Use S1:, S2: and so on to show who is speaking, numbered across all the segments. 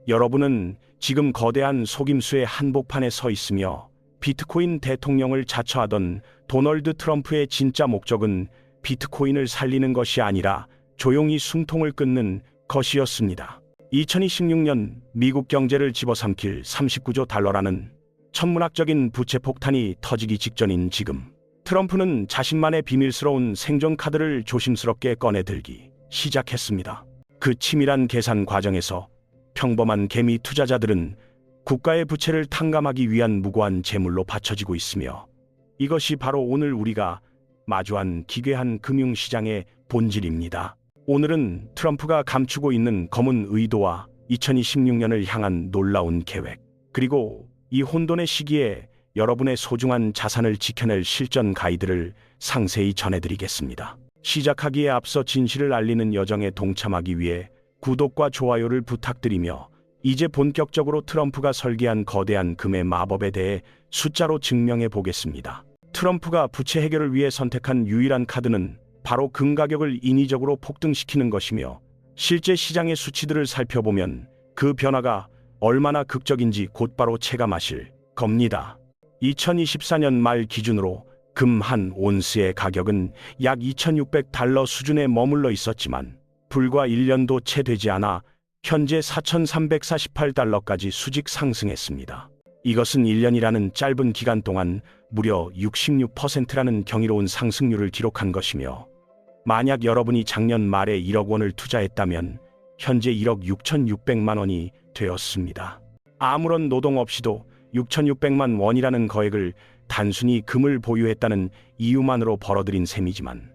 S1: 여러분은 지금 거대한 속임수의 한복판에 서 있으며 비트코인 대통령을 자처하던 도널드 트럼프의 진짜 목적은 비트코인을 살리는 것이 아니라 조용히 숨통을 끊는 것이었습니다. 2026년 미국 경제를 집어삼킬 39조 달러라는 천문학적인 부채 폭탄이 터지기 직전인 지금, 트럼프는 자신만의 비밀스러운 생존 카드를 조심스럽게 꺼내들기 시작했습니다. 그 치밀한 계산 과정에서 평범한 개미 투자자들은 국가의 부채를 탕감하기 위한 무고한 재물로 받쳐지고 있으며, 이것이 바로 오늘 우리가 마주한 기괴한 금융시장의 본질입니다. 오늘은 트럼프가 감추고 있는 검은 의도와 2026년을 향한 놀라운 계획, 그리고 이 혼돈의 시기에 여러분의 소중한 자산을 지켜낼 실전 가이드를 상세히 전해드리겠습니다. 시작하기에 앞서 진실을 알리는 여정에 동참하기 위해 구독과 좋아요를 부탁드리며, 이제 본격적으로 트럼프가 설계한 거대한 금의 마법에 대해 숫자로 증명해 보겠습니다. 트럼프가 부채 해결을 위해 선택한 유일한 카드는 바로 금 가격을 인위적으로 폭등시키는 것이며, 실제 시장의 수치들을 살펴보면 그 변화가 얼마나 극적인지 곧바로 체감하실 겁니다. 2024년 말 기준으로 금 한 온스의 가격은 약 2,600달러 수준에 머물러 있었지만, 불과 1년도 채 되지 않아 현재 4,348달러까지 수직 상승했습니다. 이것은 1년이라는 짧은 기간 동안 무려 66%라는 경이로운 상승률을 기록한 것이며, 만약 여러분이 작년 말에 1억 원을 투자했다면 현재 1억 6,600만 원이 되었습니다. 아무런 노동 없이도 6,600만 원이라는 거액을 단순히 금을 보유했다는 이유만으로 벌어들인 셈이지만,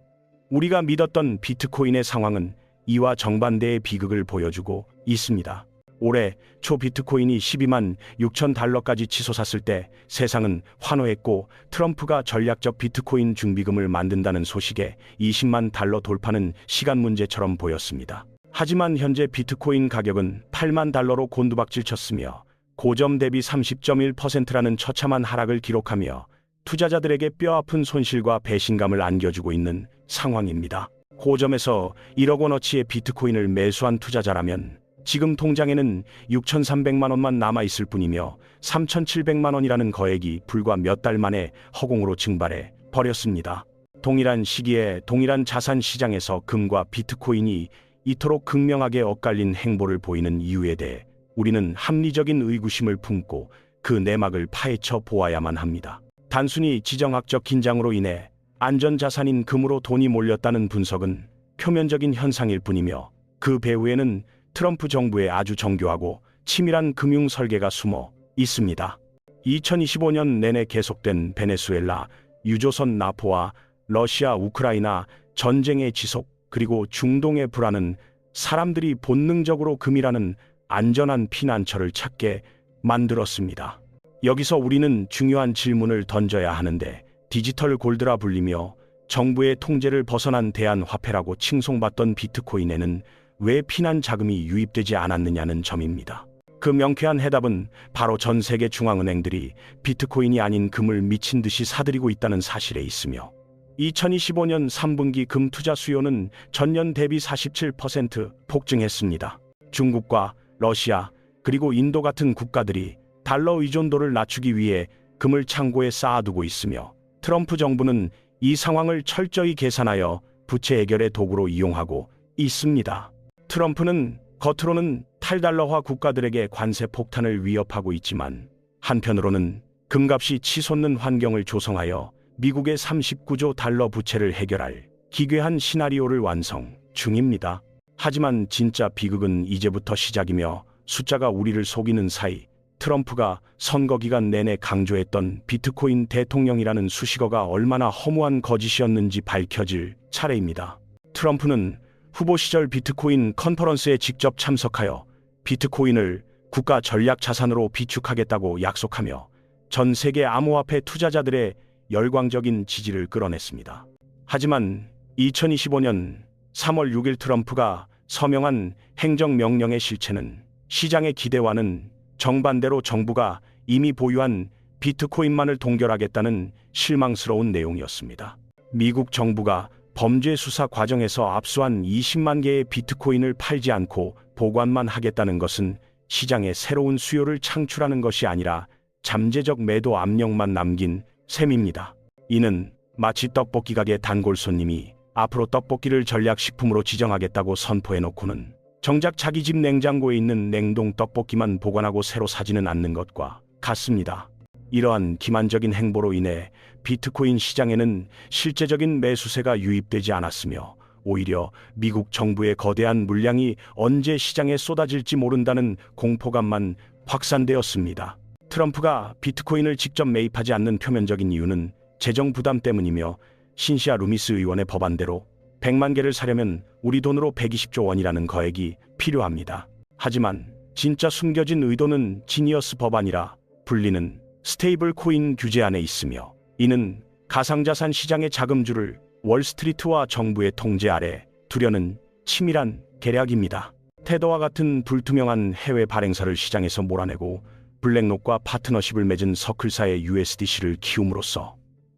S1: 우리가 믿었던 비트코인의 상황은 이와 정반대의 비극을 보여주고 있습니다. 올해 초 비트코인이 12만 6천 달러까지 치솟았을 때 세상은 환호했고, 트럼프가 전략적 비트코인 준비금을 만든다는 소식에 20만 달러 돌파는 시간 문제처럼 보였습니다. 하지만 현재 비트코인 가격은 8만 달러로 곤두박질 쳤으며, 고점 대비 30.1%라는 처참한 하락을 기록하며 투자자들에게 뼈아픈 손실과 배신감을 안겨주고 있는 상황입니다. 고점에서 1억 원어치의 비트코인을 매수한 투자자라면 지금 통장에는 6,300만 원만 남아있을 뿐이며, 3,700만 원이라는 거액이 불과 몇 달 만에 허공으로 증발해 버렸습니다. 동일한 시기에 동일한 자산 시장에서 금과 비트코인이 이토록 극명하게 엇갈린 행보를 보이는 이유에 대해 우리는 합리적인 의구심을 품고 그 내막을 파헤쳐 보아야만 합니다. 단순히 지정학적 긴장으로 인해 안전자산인 금으로 돈이 몰렸다는 분석은 표면적인 현상일 뿐이며, 그 배후에는 트럼프 정부의 아주 정교하고 치밀한 금융 설계가 숨어 있습니다. 2025년 내내 계속된 베네수엘라, 유조선 나포와 러시아, 우크라이나 전쟁의 지속, 그리고 중동의 불안은 사람들이 본능적으로 금이라는 안전한 피난처를 찾게 만들었습니다. 여기서 우리는 중요한 질문을 던져야 하는데, 디지털 골드라 불리며 정부의 통제를 벗어난 대안화폐라고 칭송받던 비트코인에는 왜 피난 자금이 유입되지 않았느냐는 점입니다. 그 명쾌한 해답은 바로 전 세계 중앙은행들이 비트코인이 아닌 금을 미친 듯이 사들이고 있다는 사실에 있으며, 2025년 3분기 금 투자 수요는 전년 대비 47% 폭증했습니다. 중국과 러시아, 그리고 인도 같은 국가들이 달러 의존도를 낮추기 위해 금을 창고에 쌓아두고 있으며, 트럼프 정부는 이 상황을 철저히 계산하여 부채 해결의 도구로 이용하고 있습니다. 트럼프는 겉으로는 탈달러화 국가들에게 관세 폭탄을 위협하고 있지만, 한편으로는 금값이 치솟는 환경을 조성하여 미국의 39조 달러 부채를 해결할 기괴한 시나리오를 완성 중입니다. 하지만 진짜 비극은 이제부터 시작이며, 숫자가 우리를 속이는 사이 트럼프가 선거 기간 내내 강조했던 비트코인 대통령이라는 수식어가 얼마나 허무한 거짓이었는지 밝혀질 차례입니다. 트럼프는 후보 시절 비트코인 컨퍼런스에 직접 참석하여 비트코인을 국가 전략 자산으로 비축하겠다고 약속하며 전 세계 암호화폐 투자자들의 열광적인 지지를 끌어냈습니다. 하지만 2025년 3월 6일 트럼프가 서명한 행정명령의 실체는 시장의 기대와는 정반대로 정부가 이미 보유한 비트코인만을 동결하겠다는 실망스러운 내용이었습니다. 미국 정부가 범죄 수사 과정에서 압수한 20만 개의 비트코인을 팔지 않고 보관만 하겠다는 것은 시장에 새로운 수요를 창출하는 것이 아니라 잠재적 매도 압력만 남긴 셈입니다. 이는 마치 떡볶이 가게 단골 손님이 앞으로 떡볶이를 전략식품으로 지정하겠다고 선포해놓고는 정작 자기 집 냉장고에 있는 냉동 떡볶이만 보관하고 새로 사지는 않는 것과 같습니다. 이러한 기만적인 행보로 인해 비트코인 시장에는 실제적인 매수세가 유입되지 않았으며 오히려 미국 정부의 거대한 물량이 언제 시장에 쏟아질지 모른다는 공포감만 확산되었습니다. 트럼프가 비트코인을 직접 매입하지 않는 표면적인 이유는 재정 부담 때문이며 신시아 루미스 의원의 법안대로 100만 개를 사려면 우리 돈으로 120조 원이라는 거액이 필요합니다. 하지만 진짜 숨겨진 의도는 지니어스 법안이라 불리는 스테이블 코인 규제 안에 있으며 이는 가상자산 시장의 자금줄을 월스트리트와 정부의 통제 아래 두려는 치밀한 계략입니다. 테더와 같은 불투명한 해외 발행사를 시장에서 몰아내고 블랙록과 파트너십을 맺은 서클사의 USDC를 키움으로써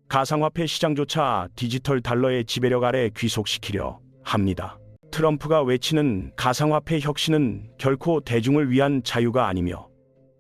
S1: 가상화폐 시장조차 디지털 달러의 지배력 아래 귀속시키려 합니다. 트럼프가 외치는 가상화폐 혁신은 결코 대중을 위한 자유가 아니며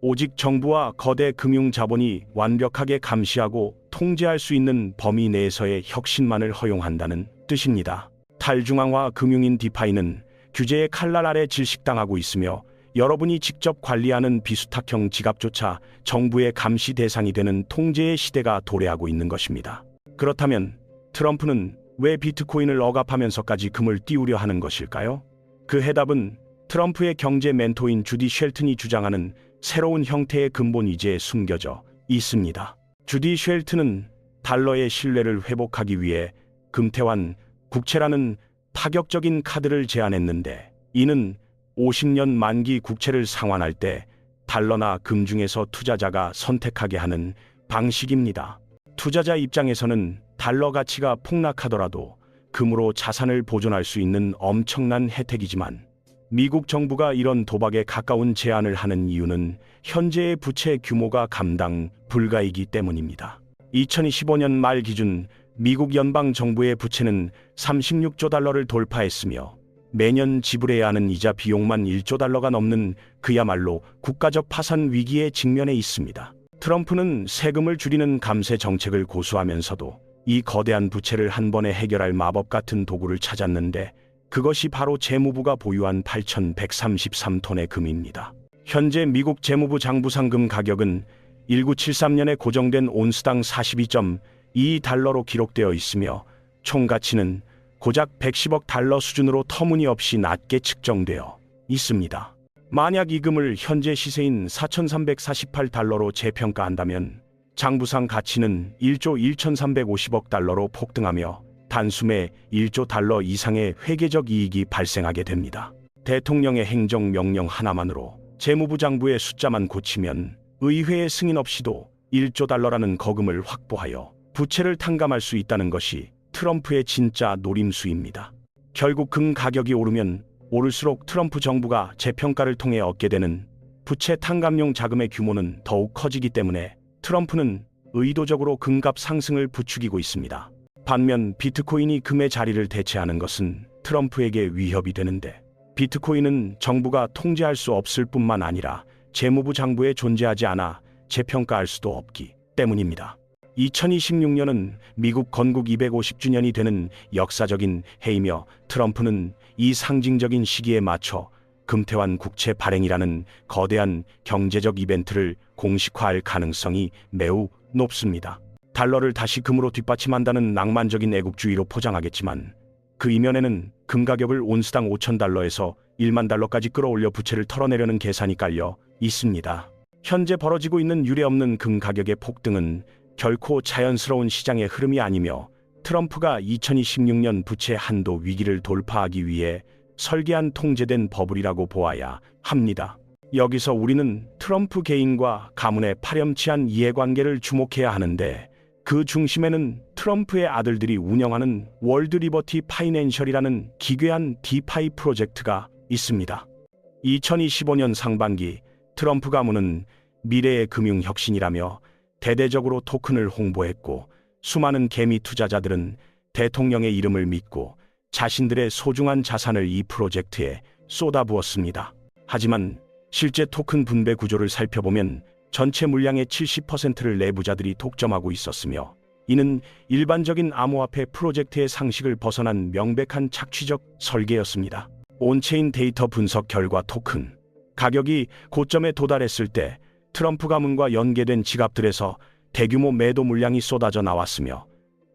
S1: 오직 정부와 거대 금융 자본이 완벽하게 감시하고 통제할 수 있는 범위 내에서의 혁신만을 허용한다는 뜻입니다. 탈중앙화 금융인 디파이는 규제의 칼날 아래 질식당하고 있으며 여러분이 직접 관리하는 비수탁형 지갑조차 정부의 감시 대상이 되는 통제의 시대가 도래하고 있는 것입니다. 그렇다면 트럼프는 왜 비트코인을 억압하면서까지 금을 띄우려 하는 것일까요? 그 해답은 트럼프의 경제 멘토인 주디 쉘튼이 주장하는 새로운 형태의 근본 위제에 숨겨져 있습니다. 주디 쉘튼은 달러의 신뢰를 회복하기 위해 금태환 국채라는 파격적인 카드를 제안했는데 이는 50년 만기 국채를 상환할 때 달러나 금 중에서 투자자가 선택하게 하는 방식입니다. 투자자 입장에서는 달러 가치가 폭락하더라도 금으로 자산을 보존할 수 있는 엄청난 혜택이지만 미국 정부가 이런 도박에 가까운 제안을 하는 이유는 현재의 부채 규모가 감당 불가이기 때문입니다. 2025년 말 기준 미국 연방 정부의 부채는 36조 달러를 돌파했으며 매년 지불해야 하는 이자 비용만 1조 달러가 넘는 그야말로 국가적 파산 위기에 직면해 있습니다. 트럼프는 세금을 줄이는 감세 정책을 고수하면서도 이 거대한 부채를 한 번에 해결할 마법 같은 도구를 찾았는데 그것이 바로 재무부가 보유한 8,133톤의 금입니다. 현재 미국 재무부 장부상금 가격은 1973년에 고정된 온스당 42.2달러로 기록되어 있으며 총 가치는 고작 110억 달러 수준으로 터무니없이 낮게 측정되어 있습니다. 만약 이 금을 현재 시세인 4,348달러로 재평가한다면 장부상 가치는 1조 1,350억 달러로 폭등하며 단숨에 1조 달러 이상의 회계적 이익이 발생하게 됩니다. 대통령의 행정명령 하나만으로 재무부 장부의 숫자만 고치면 의회의 승인 없이도 1조 달러라는 거금을 확보하여 부채를 탕감할 수 있다는 것이 트럼프의 진짜 노림수입니다. 결국 금 가격이 오르면 오를수록 트럼프 정부가 재평가를 통해 얻게 되는 부채 탕감용 자금의 규모는 더욱 커지기 때문에 트럼프는 의도적으로 금값 상승을 부추기고 있습니다. 반면 비트코인이 금의 자리를 대체하는 것은 트럼프에게 위협이 되는데 비트코인은 정부가 통제할 수 없을 뿐만 아니라 재무부 장부에 존재하지 않아 재평가할 수도 없기 때문입니다. 2026년은 미국 건국 250주년이 되는 역사적인 해이며 트럼프는 이 상징적인 시기에 맞춰 금태환 국채 발행이라는 거대한 경제적 이벤트를 공식화할 가능성이 매우 높습니다. 달러를 다시 금으로 뒷받침한다는 낭만적인 애국주의로 포장하겠지만 그 이면에는 금 가격을 온스당 5,000달러에서 1만 달러까지 끌어올려 부채를 털어내려는 계산이 깔려 있습니다. 현재 벌어지고 있는 유례없는 금 가격의 폭등은 결코 자연스러운 시장의 흐름이 아니며 트럼프가 2026년 부채 한도 위기를 돌파하기 위해 설계한 통제된 버블이라고 보아야 합니다. 여기서 우리는 트럼프 개인과 가문의 파렴치한 이해관계를 주목해야 하는데 그 중심에는 트럼프의 아들들이 운영하는 월드 리버티 파이낸셜이라는 기괴한 디파이 프로젝트가 있습니다. 2025년 상반기 트럼프 가문은 미래의 금융혁신이라며 대대적으로 토큰을 홍보했고 수많은 개미 투자자들은 대통령의 이름을 믿고 자신들의 소중한 자산을 이 프로젝트에 쏟아부었습니다. 하지만 실제 토큰 분배 구조를 살펴보면 전체 물량의 70%를 내부자들이 독점하고 있었으며, 이는 일반적인 암호화폐 프로젝트의 상식을 벗어난 명백한 착취적 설계였습니다. 온체인 데이터 분석 결과 토큰 가격이 고점에 도달했을 때 트럼프 가문과 연계된 지갑들에서 대규모 매도 물량이 쏟아져 나왔으며,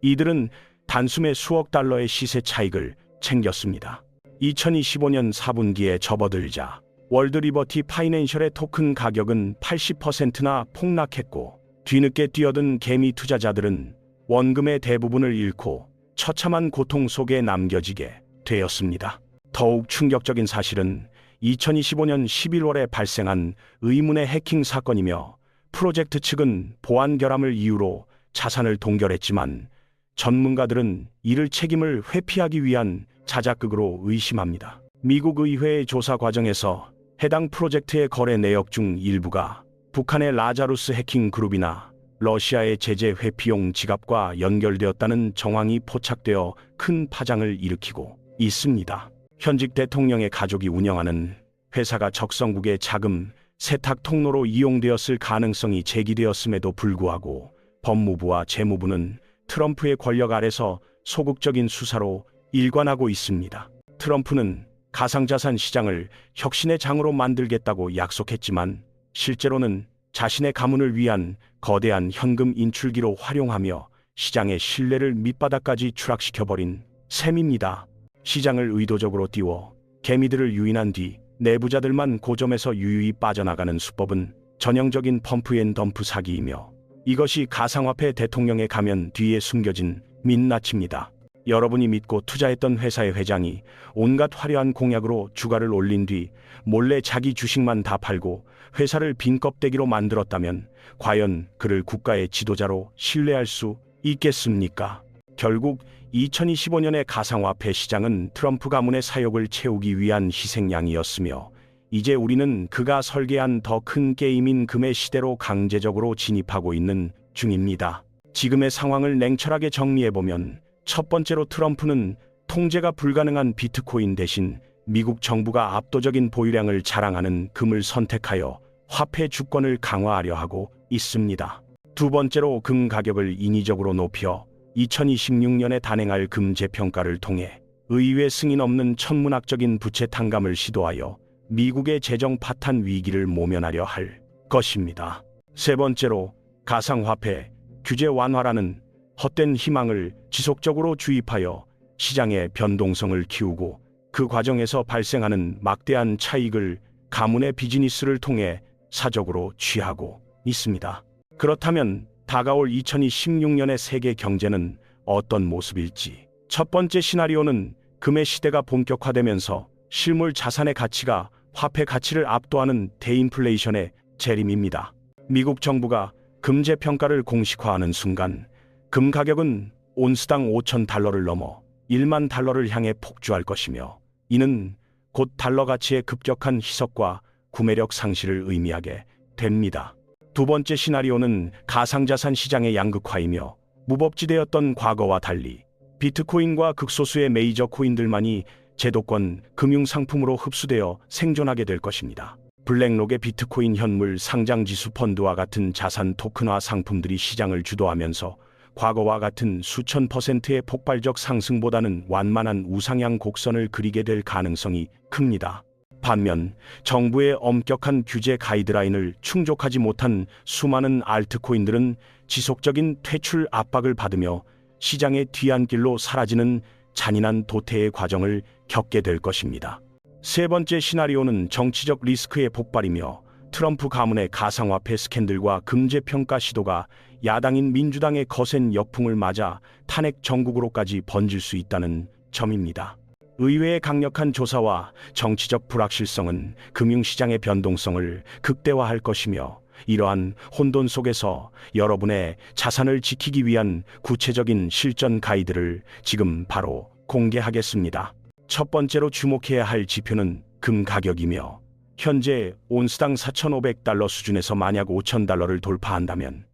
S1: 이들은 단숨에 수억 달러의 시세 차익을 챙겼습니다. 2025년 4분기에 접어들자 월드 리버티 파이낸셜의 토큰 가격은 80%나 폭락했고, 뒤늦게 뛰어든 개미 투자자들은 원금의 대부분을 잃고 처참한 고통 속에 남겨지게 되었습니다. 더욱 충격적인 사실은 2025년 11월에 발생한 의문의 해킹 사건이며, 프로젝트 측은 보안 결함을 이유로 자산을 동결했지만 전문가들은 이를 책임을 회피하기 위한 자작극으로 의심합니다. 미국 의회의 조사 과정에서 해당 프로젝트의 거래 내역 중 일부가 북한의 라자루스 해킹 그룹이나 러시아의 제재 회피용 지갑과 연결되었다는 정황이 포착되어 큰 파장을 일으키고 있습니다. 현직 대통령의 가족이 운영하는 회사가 적성국의 자금 세탁 통로로 이용되었을 가능성이 제기되었음에도 불구하고 법무부와 재무부는 트럼프의 권력 아래서 소극적인 수사로 일관하고 있습니다. 트럼프는 가상자산 시장을 혁신의 장으로 만들겠다고 약속했지만, 실제로는 자신의 가문을 위한 거대한 현금 인출기로 활용하며 시장의 신뢰를 밑바닥까지 추락시켜버린 셈입니다. 시장을 의도적으로 띄워 개미들을 유인한 뒤 내부자들만 고점에서 유유히 빠져나가는 수법은 전형적인 펌프앤덤프 사기이며, 이것이 가상화폐 대통령의 가면 뒤에 숨겨진 민낯입니다. 여러분이 믿고 투자했던 회사의 회장이 온갖 화려한 공약으로 주가를 올린 뒤 몰래 자기 주식만 다 팔고 회사를 빈 껍데기로 만들었다면 과연 그를 국가의 지도자로 신뢰할 수 있겠습니까? 결국 2025년의 가상화폐 시장은 트럼프 가문의 사욕을 채우기 위한 희생양이었으며, 이제 우리는 그가 설계한 더 큰 게임인 금의 시대로 강제적으로 진입하고 있는 중입니다. 지금의 상황을 냉철하게 정리해보면, 첫 번째로 트럼프는 통제가 불가능한 비트코인 대신 미국 정부가 압도적인 보유량을 자랑하는 금을 선택하여 화폐 주권을 강화하려 하고 있습니다. 두 번째로 금 가격을 인위적으로 높여 2026년에 단행할 금 재평가를 통해 의회 승인 없는 천문학적인 부채 탕감을 시도하여 미국의 재정 파탄 위기를 모면하려 할 것입니다. 세 번째로 가상화폐 규제 완화라는 헛된 희망을 지속적으로 주입하여 시장의 변동성을 키우고, 그 과정에서 발생하는 막대한 차익을 가문의 비즈니스를 통해 사적으로 취하고 있습니다. 그렇다면 다가올 2026년의 세계 경제는 어떤 모습일지? 첫 번째 시나리오는 금의 시대가 본격화되면서 실물 자산의 가치가 화폐 가치를 압도하는 대인플레이션의 재림입니다. 미국 정부가 금 재평가를 공식화하는 순간 금 가격은 온스당 5,000달러를 넘어 1만 달러를 향해 폭주할 것이며, 이는 곧 달러 가치의 급격한 희석과 구매력 상실을 의미하게 됩니다. 두 번째 시나리오는 가상자산 시장의 양극화이며, 무법지대였던 과거와 달리 비트코인과 극소수의 메이저 코인들만이 제도권 금융상품으로 흡수되어 생존하게 될 것입니다. 블랙록의 비트코인 현물 상장지수 펀드와 같은 자산 토큰화 상품들이 시장을 주도하면서 과거와 같은 수천 %의 폭발적 상승보다는 완만한 우상향 곡선을 그리게 될 가능성이 큽니다. 반면 정부의 엄격한 규제 가이드라인을 충족하지 못한 수많은 알트코인들은 지속적인 퇴출 압박을 받으며 시장의 뒤안길로 사라지는 잔인한 도태의 과정을 겪게 될 것입니다. 세 번째 시나리오는 정치적 리스크의 폭발이며, 트럼프 가문의 가상화폐 스캔들과 금재평가 시도가 야당인 민주당의 거센 역풍을 맞아 탄핵 정국으로까지 번질 수 있다는 점입니다. 의회의 강력한 조사와 정치적 불확실성은 금융시장의 변동성을 극대화할 것이며, 이러한 혼돈 속에서 여러분의 자산을 지키기 위한 구체적인 실전 가이드를 지금 바로 공개하겠습니다. 첫 번째로 주목해야 할 지표는 금 가격이며, 현재 온스당 4,500달러 수준에서 만약 5,000달러를 돌파한다면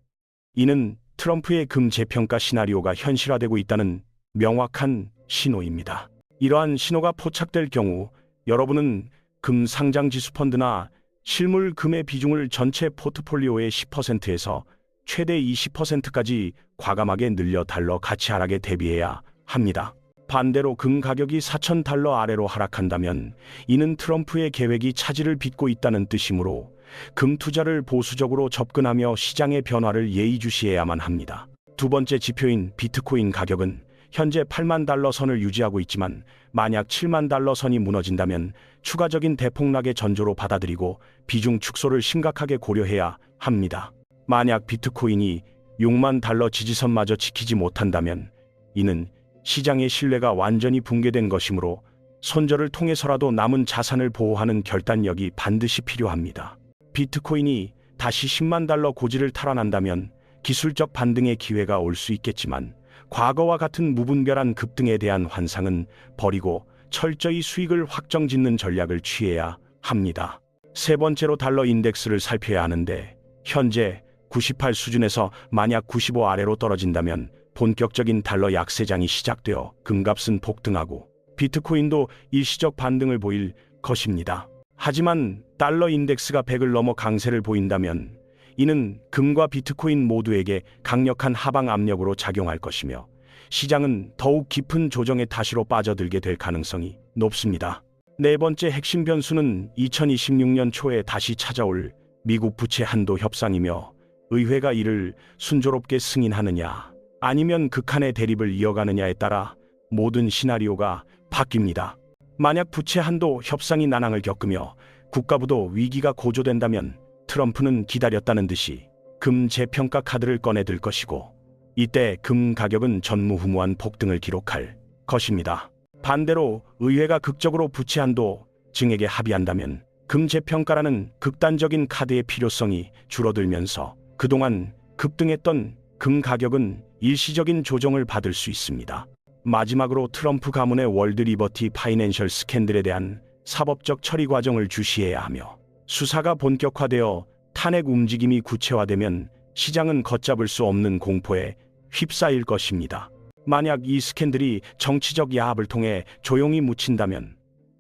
S1: 이는 트럼프의 금 재평가 시나리오가 현실화되고 있다는 명확한 신호입니다. 이러한 신호가 포착될 경우 여러분은 금 상장지수 펀드나 실물 금의 비중을 전체 포트폴리오의 10%에서 최대 20%까지 과감하게 늘려 달러 가치 하락에 대비해야 합니다. 반대로 금 가격이 4,000달러 아래로 하락한다면 이는 트럼프의 계획이 차질을 빚고 있다는 뜻이므로 금 투자를 보수적으로 접근하며 시장의 변화를 예의주시해야만 합니다. 두 번째 지표인 비트코인 가격은 현재 8만 달러 선을 유지하고 있지만 만약 7만 달러 선이 무너진다면 추가적인 대폭락의 전조로 받아들이고 비중 축소를 심각하게 고려해야 합니다. 만약 비트코인이 6만 달러 지지선마저 지키지 못한다면 이는 시장의 신뢰가 완전히 붕괴된 것이므로 손절을 통해서라도 남은 자산을 보호하는 결단력이 반드시 필요합니다. 비트코인이 다시 10만 달러 고지를 탈환한다면 기술적 반등의 기회가 올 수 있겠지만 과거와 같은 무분별한 급등에 대한 환상은 버리고 철저히 수익을 확정짓는 전략을 취해야 합니다. 세 번째로 달러 인덱스를 살펴야 하는데 현재 98 수준에서 만약 95 아래로 떨어진다면 본격적인 달러 약세장이 시작되어 금값은 폭등하고 비트코인도 일시적 반등을 보일 것입니다. 하지만 달러 인덱스가 100을 넘어 강세를 보인다면 이는 금과 비트코인 모두에게 강력한 하방 압력으로 작용할 것이며 시장은 더욱 깊은 조정의 타시로 빠져들게 될 가능성이 높습니다. 네 번째 핵심 변수는 2026년 초에 다시 찾아올 미국 부채 한도 협상이며 의회가 이를 순조롭게 승인하느냐 아니면 극한의 대립을 이어가느냐에 따라 모든 시나리오가 바뀝니다. 만약 부채 한도 협상이 난항을 겪으며 국가부도 위기가 고조된다면 트럼프는 기다렸다는 듯이 금 재평가 카드를 꺼내들 것이고 이때 금 가격은 전무후무한 폭등을 기록할 것입니다. 반대로 의회가 극적으로 부채 한도 증액에 합의한다면 금 재평가라는 극단적인 카드의 필요성이 줄어들면서 그동안 급등했던 금 가격은 일시적인 조정을 받을 수 있습니다. 마지막으로 트럼프 가문의 월드 리버티 파이낸셜 스캔들에 대한 사법적 처리 과정을 주시해야 하며 수사가 본격화되어 탄핵 움직임이 구체화되면 시장은 걷잡을 수 없는 공포에 휩싸일 것입니다. 만약 이 스캔들이 정치적 야합을 통해 조용히 묻힌다면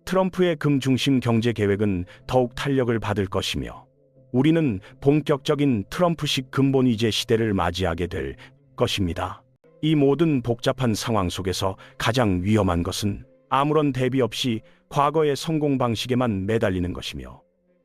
S1: 트럼프의 금 중심 경제 계획은 더욱 탄력을 받을 것이며 우리는 본격적인 트럼프식 근본 위제 시대를 맞이하게 될 것입니다. 이 모든 복잡한 상황 속에서 가장 위험한 것은 아무런 대비 없이 과거의 성공 방식에만 매달리는 것이며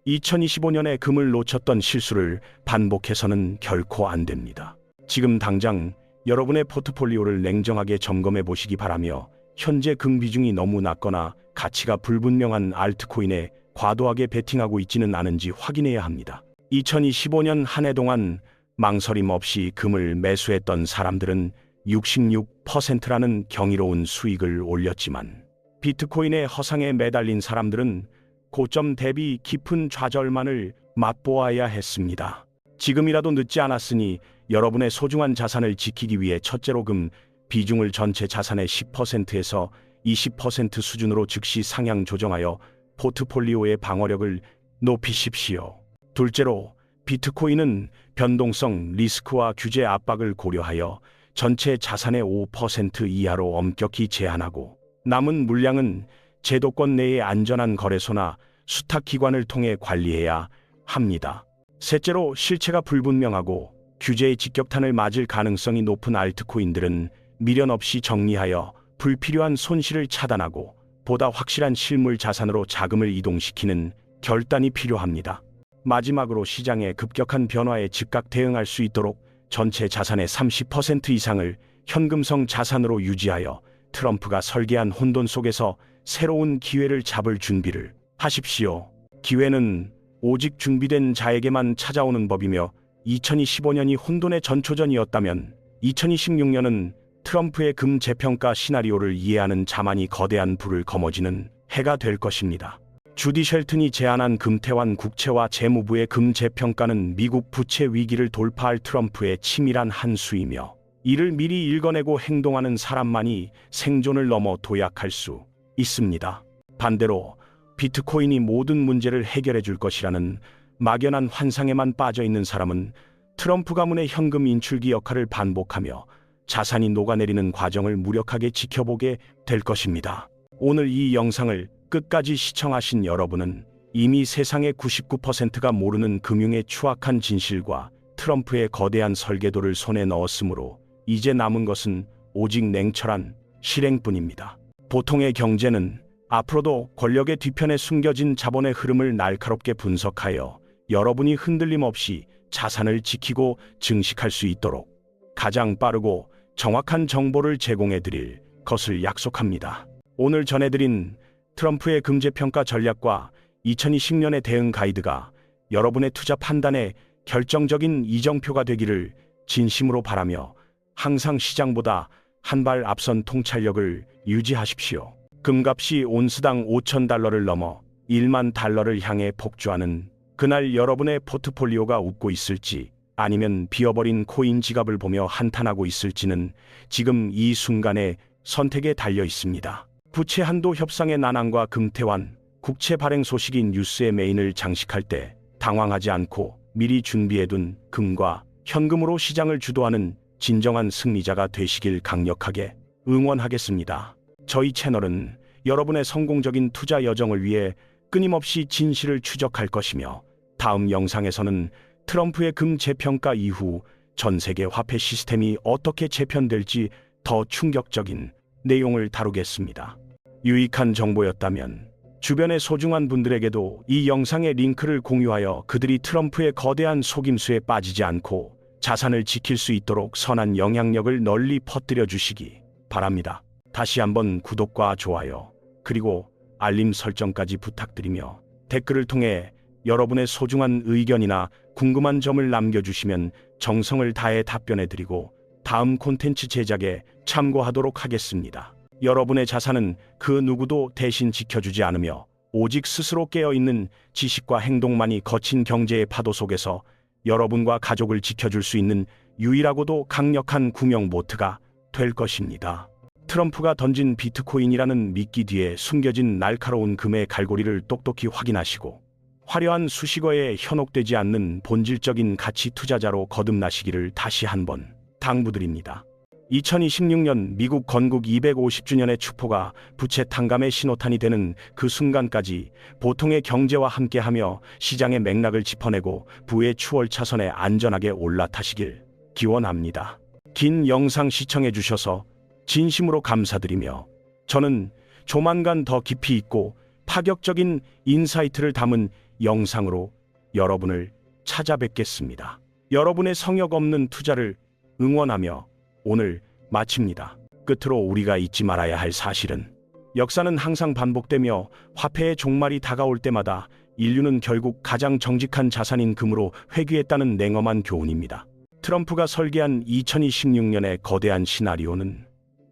S1: 2025년에 금을 놓쳤던 실수를 반복해서는 결코 안 됩니다. 지금 당장 여러분의 포트폴리오를 냉정하게 점검해 보시기 바라며 현재 금 비중이 너무 낮거나 가치가 불분명한 알트코인에 과도하게 베팅하고 있지는 않은지 확인해야 합니다. 2025년 한 해 동안 망설임 없이 금을 매수했던 사람들은 66%라는 경이로운 수익을 올렸지만 비트코인의 허상에 매달린 사람들은 고점 대비 깊은 좌절만을 맛보아야 했습니다. 지금이라도 늦지 않았으니 여러분의 소중한 자산을 지키기 위해 첫째로 금 비중을 전체 자산의 10%에서 20% 수준으로 즉시 상향 조정하여 포트폴리오의 방어력을 높이십시오. 둘째로 비트코인은 변동성 리스크와 규제 압박을 고려하여 전체 자산의 5% 이하로 엄격히 제한하고 남은 물량은 제도권 내의 안전한 거래소나 수탁기관을 통해 관리해야 합니다. 셋째로 실체가 불분명하고 규제의 직격탄을 맞을 가능성이 높은 알트코인들은 미련 없이 정리하여 불필요한 손실을 차단하고 보다 확실한 실물 자산으로 자금을 이동시키는 결단이 필요합니다. 마지막으로 시장의 급격한 변화에 즉각 대응할 수 있도록 전체 자산의 30% 이상을 현금성 자산으로 유지하여 트럼프가 설계한 혼돈 속에서 새로운 기회를 잡을 준비를 하십시오. 기회는 오직 준비된 자에게만 찾아오는 법이며 2025년이 혼돈의 전초전이었다면 2026년은 트럼프의 금 재평가 시나리오를 이해하는 자만이 거대한 불을 거머쥐는 해가 될 것입니다. 주디 쉘튼이 제안한 금태환 국채와 재무부의 금 재평가는 미국 부채 위기를 돌파할 트럼프의 치밀한 한 수이며 이를 미리 읽어내고 행동하는 사람만이 생존을 넘어 도약할 수 있습니다. 반대로 비트코인이 모든 문제를 해결해 줄 것이라는 막연한 환상에만 빠져 있는 사람은 트럼프 가문의 현금 인출기 역할을 반복하며 자산이 녹아내리는 과정을 무력하게 지켜보게 될 것입니다. 오늘 이 영상을 끝까지 시청하신 여러분은 이미 세상의 99%가 모르는 금융의 추악한 진실과 트럼프의 거대한 설계도를 손에 넣었으므로 이제 남은 것은 오직 냉철한 실행뿐입니다. 보통의 경제는 앞으로도 권력의 뒤편에 숨겨진 자본의 흐름을 날카롭게 분석하여 여러분이 흔들림 없이 자산을 지키고 증식할 수 있도록 가장 빠르고 정확한 정보를 제공해 드릴 것을 약속합니다. 오늘 전해드린 트럼프의 금제평가 전략과 2020년의 대응 가이드가 여러분의 투자 판단에 결정적인 이정표가 되기를 진심으로 바라며 항상 시장보다 한 발 앞선 통찰력을 유지하십시오. 금값이 온스당 5,000달러를 넘어 1만 달러를 향해 폭주하는 그날 여러분의 포트폴리오가 웃고 있을지 아니면 비어버린 코인 지갑을 보며 한탄하고 있을지는 지금 이 순간의 선택에 달려 있습니다. 부채 한도 협상의 난항과 금태환, 국채 발행 소식이 뉴스의 메인을 장식할 때 당황하지 않고 미리 준비해둔 금과 현금으로 시장을 주도하는 진정한 승리자가 되시길 강력하게 응원하겠습니다. 저희 채널은 여러분의 성공적인 투자 여정을 위해 끊임없이 진실을 추적할 것이며 다음 영상에서는 트럼프의 금 재평가 이후 전 세계 화폐 시스템이 어떻게 재편될지 더 충격적인 내용을 다루겠습니다. 유익한 정보였다면 주변의 소중한 분들에게도 이 영상의 링크를 공유하여 그들이 트럼프의 거대한 속임수에 빠지지 않고 자산을 지킬 수 있도록 선한 영향력을 널리 퍼뜨려 주시기 바랍니다. 다시 한번 구독과 좋아요, 그리고 알림 설정까지 부탁드리며 댓글을 통해 여러분의 소중한 의견이나 궁금한 점을 남겨주시면 정성을 다해 답변해드리고 다음 콘텐츠 제작에 참고하도록 하겠습니다. 여러분의 자산은 그 누구도 대신 지켜주지 않으며 오직 스스로 깨어있는 지식과 행동만이 거친 경제의 파도 속에서 여러분과 가족을 지켜줄 수 있는 유일하고도 강력한 구명 보트가 될 것입니다. 트럼프가 던진 비트코인이라는 미끼 뒤에 숨겨진 날카로운 금의 갈고리를 똑똑히 확인하시고 화려한 수식어에 현혹되지 않는 본질적인 가치 투자자로 거듭나시기를 다시 한번 당부드립니다. 2026년 미국 건국 250주년의 축포가 부채 탕감의 신호탄이 되는 그 순간까지 보통의 경제와 함께하며 시장의 맥락을 짚어내고 부의 추월 차선에 안전하게 올라타시길 기원합니다. 긴 영상 시청해 주셔서 진심으로 감사드리며 저는 조만간 더 깊이 있고 파격적인 인사이트를 담은 영상으로 여러분을 찾아뵙겠습니다. 여러분의 성역 없는 투자를 응원하며 오늘 마칩니다. 끝으로 우리가 잊지 말아야 할 사실은 역사는 항상 반복되며 화폐의 종말이 다가올 때마다 인류는 결국 가장 정직한 자산인 금으로 회귀했다는 냉엄한 교훈입니다. 트럼프가 설계한 2026년의 거대한 시나리오는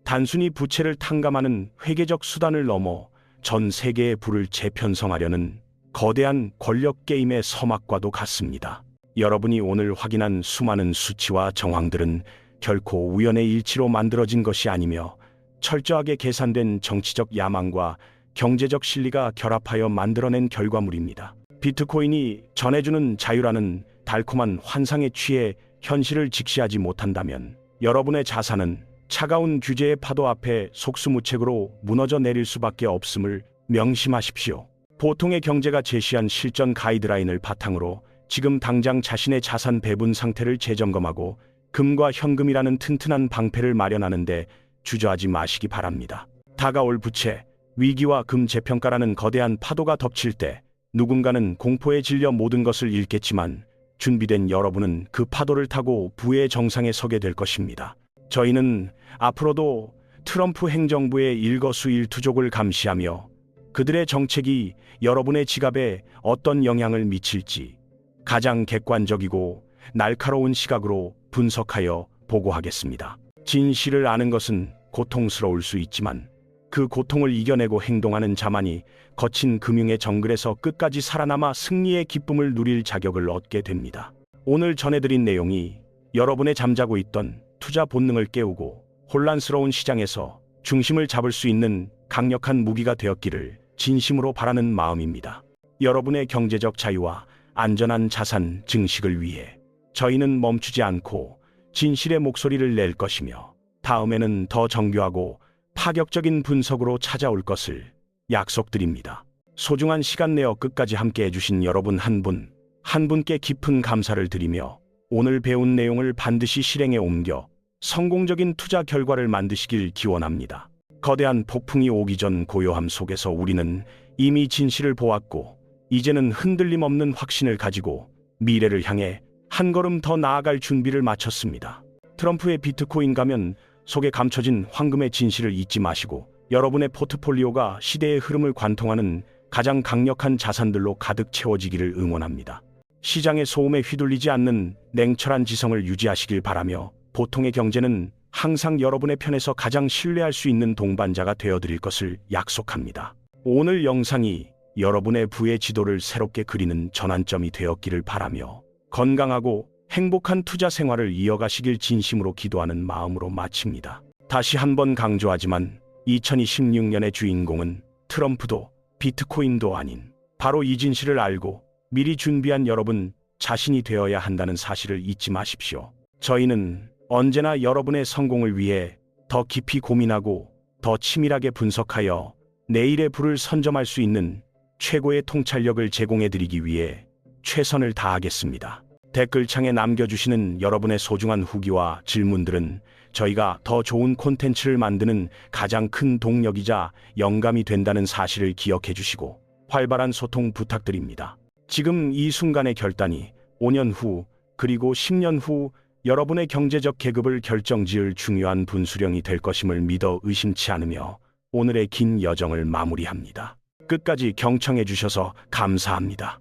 S1: 단순히 부채를 탕감하는 회계적 수단을 넘어 전 세계의 부를 재편성하려는 거대한 권력 게임의 서막과도 같습니다. 여러분이 오늘 확인한 수많은 수치와 정황들은 결코 우연의 일치로 만들어진 것이 아니며 철저하게 계산된 정치적 야망과 경제적 실리가 결합하여 만들어낸 결과물입니다. 비트코인이 전해주는 자유라는 달콤한 환상에 취해 현실을 직시하지 못한다면 여러분의 자산은 차가운 규제의 파도 앞에 속수무책으로 무너져 내릴 수밖에 없음을 명심하십시오. 보통의 경제가 제시한 실전 가이드라인을 바탕으로 지금 당장 자신의 자산 배분 상태를 재점검하고 금과 현금이라는 튼튼한 방패를 마련하는데 주저하지 마시기 바랍니다. 다가올 부채, 위기와 금 재평가라는 거대한 파도가 덮칠 때 누군가는 공포에 질려 모든 것을 잃겠지만 준비된 여러분은 그 파도를 타고 부의 정상에 서게 될 것입니다. 저희는 앞으로도 트럼프 행정부의 일거수일투족을 감시하며 그들의 정책이 여러분의 지갑에 어떤 영향을 미칠지 가장 객관적이고 날카로운 시각으로 분석하여 보고하겠습니다. 진실을 아는 것은 고통스러울 수 있지만 그 고통을 이겨내고 행동하는 자만이 거친 금융의 정글에서 끝까지 살아남아 승리의 기쁨을 누릴 자격을 얻게 됩니다. 오늘 전해드린 내용이 여러분의 잠자고 있던 투자 본능을 깨우고 혼란스러운 시장에서 중심을 잡을 수 있는 강력한 무기가 되었기를 진심으로 바라는 마음입니다. 여러분의 경제적 자유와 안전한 자산 증식을 위해 저희는 멈추지 않고 진실의 목소리를 낼 것이며 다음에는 더 정교하고 파격적인 분석으로 찾아올 것을 약속드립니다. 소중한 시간 내어 끝까지 함께 해주신 여러분 한 분, 한 분께 깊은 감사를 드리며 오늘 배운 내용을 반드시 실행에 옮겨 성공적인 투자 결과를 만드시길 기원합니다. 거대한 폭풍이 오기 전 고요함 속에서 우리는 이미 진실을 보았고 이제는 흔들림 없는 확신을 가지고 미래를 향해 한 걸음 더 나아갈 준비를 마쳤습니다. 트럼프의 비트코인 가면 속에 감춰진 황금의 진실을 잊지 마시고 여러분의 포트폴리오가 시대의 흐름을 관통하는 가장 강력한 자산들로 가득 채워지기를 응원합니다. 시장의 소음에 휘둘리지 않는 냉철한 지성을 유지하시길 바라며 보통의 경제는 항상 여러분의 편에서 가장 신뢰할 수 있는 동반자가 되어드릴 것을 약속합니다. 오늘 영상이 여러분의 부의 지도를 새롭게 그리는 전환점이 되었기를 바라며 건강하고 행복한 투자 생활을 이어가시길 진심으로 기도하는 마음으로 마칩니다. 다시 한번 강조하지만 2026년의 주인공은 트럼프도 비트코인도 아닌 바로 이 진실을 알고 미리 준비한 여러분 자신이 되어야 한다는 사실을 잊지 마십시오. 저희는 언제나 여러분의 성공을 위해 더 깊이 고민하고 더 치밀하게 분석하여 내일의 부를 선점할 수 있는 최고의 통찰력을 제공해드리기 위해 최선을 다하겠습니다. 댓글창에 남겨주시는 여러분의 소중한 후기와 질문들은 저희가 더 좋은 콘텐츠를 만드는 가장 큰 동력이자 영감이 된다는 사실을 기억해 주시고 활발한 소통 부탁드립니다. 지금 이 순간의 결단이 5년 후 그리고 10년 후 여러분의 경제적 계급을 결정지을 중요한 분수령이 될 것임을 믿어 의심치 않으며 오늘의 긴 여정을 마무리합니다. 끝까지 경청해 주셔서 감사합니다.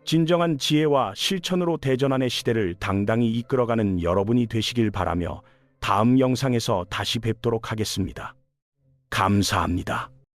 S1: 진정한 지혜와 실천으로 대전환의 시대를 당당히 이끌어가는 여러분이 되시길 바라며 다음 영상에서 다시 뵙도록 하겠습니다. 감사합니다.